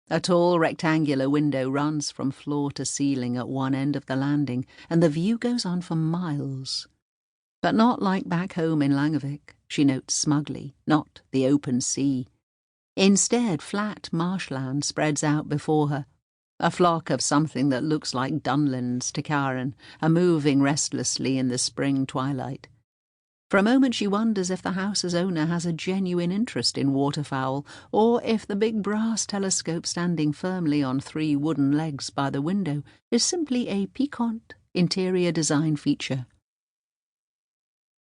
A tall rectangular window runs from floor to ceiling at one end of the landing, and the view goes on for miles. But not like back home in Langewick, she notes smugly, not the open sea. Instead, flat marshland spreads out before her, a flock of something that looks like dunlins to Karen, are moving restlessly in the spring twilight. For a moment she wonders if the house's owner has a genuine interest in waterfowl, or if the big brass telescope standing firmly on 3 wooden legs by the window is simply a piquant interior design feature.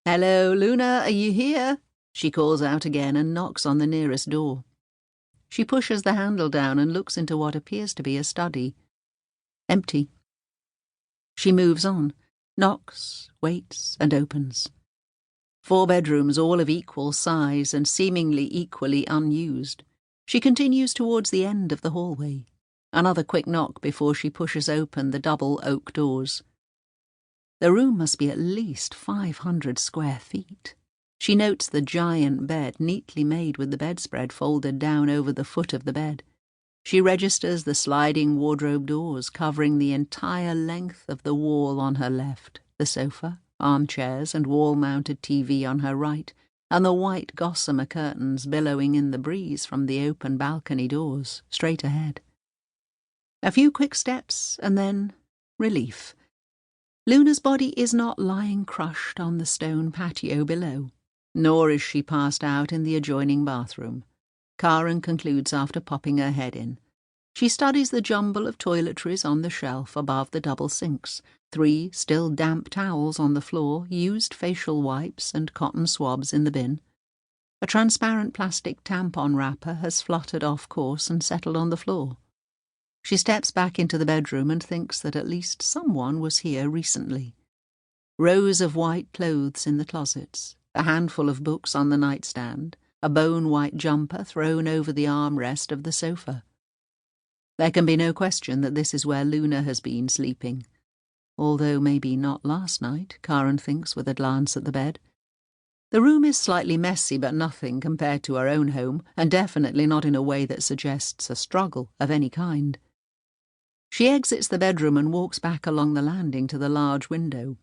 "Hello, Luna, are you here?" she calls out again and knocks on the nearest door. She pushes the handle down and looks into what appears to be a study. Empty. She moves on, knocks, waits, and opens. 4 bedrooms, all of equal size and seemingly equally unused. She continues towards the end of the hallway. Another quick knock before she pushes open the double oak doors. The room must be at least 500 square feet. She notes the giant bed neatly made with the bedspread folded down over the foot of the bed. She registers the sliding wardrobe doors covering the entire length of the wall on her left, the sofa, armchairs and wall-mounted TV on her right, and the white gossamer curtains billowing in the breeze from the open balcony doors, straight ahead. A few quick steps, and then relief. Luna's body is not lying crushed on the stone patio below, nor is she passed out in the adjoining bathroom. Karen concludes after popping her head in. She studies the jumble of toiletries on the shelf above the double sinks, 3 still damp towels on the floor, used facial wipes and cotton swabs in the bin. A transparent plastic tampon wrapper has fluttered off course and settled on the floor. She steps back into the bedroom and thinks that at least someone was here recently. Rows of white clothes in the closets, a handful of books on the nightstand, a bone-white jumper thrown over the armrest of the sofa. There can be no question that this is where Luna has been sleeping. Although maybe not last night, Karen thinks with a glance at the bed. The room is slightly messy, but nothing compared to her own home, and definitely not in a way that suggests a struggle of any kind. She exits the bedroom and walks back along the landing to the large window.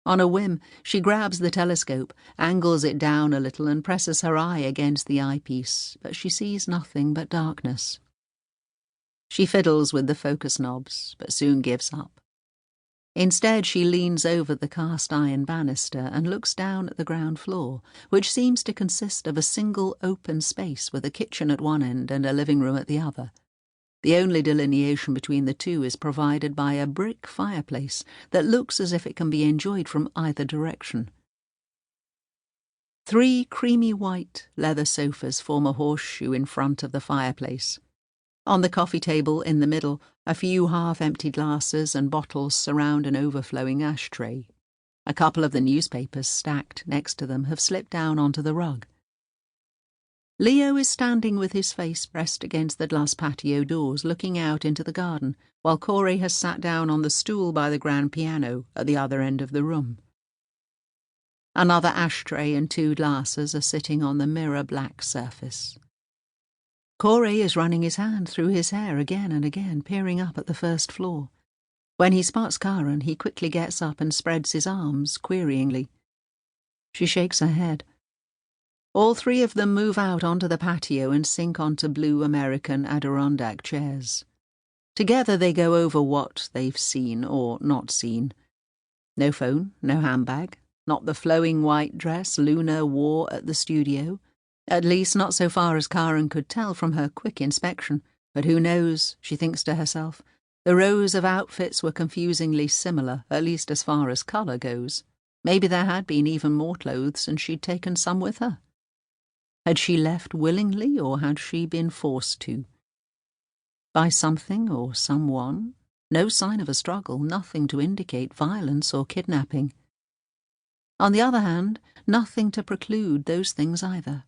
On a whim, she grabs the telescope, angles it down a little and presses her eye against the eyepiece, but she sees nothing but darkness. She fiddles with the focus knobs, but soon gives up. Instead, she leans over the cast-iron banister and looks down at the ground floor, which seems to consist of a single open space with a kitchen at one end and a living room at the other. The only delineation between the two is provided by a brick fireplace that looks as if it can be enjoyed from either direction. 3 creamy white leather sofas form a horseshoe in front of the fireplace. On the coffee table in the middle, a few half-empty glasses and bottles surround an overflowing ashtray. A couple of the newspapers stacked next to them have slipped down onto the rug. Leo is standing with his face pressed against the glass patio doors, looking out into the garden, while Corey has sat down on the stool by the grand piano at the other end of the room. Another ashtray and 2 glasses are sitting on the mirror-black surface. Corey is running his hand through his hair again and again, peering up at the first floor. When he spots Karen, he quickly gets up and spreads his arms queryingly. She shakes her head. All 3 of them move out onto the patio and sink onto blue American Adirondack chairs. Together they go over what they've seen or not seen. No phone, no handbag, not the flowing white dress Luna wore at the studio. At least not so far as Karen could tell from her quick inspection, but who knows, she thinks to herself. The rows of outfits were confusingly similar, at least as far as colour goes. Maybe there had been even more clothes and she'd taken some with her. Had she left willingly, or had she been forced to? By something or someone? No sign of a struggle, nothing to indicate violence or kidnapping. On the other hand, nothing to preclude those things either.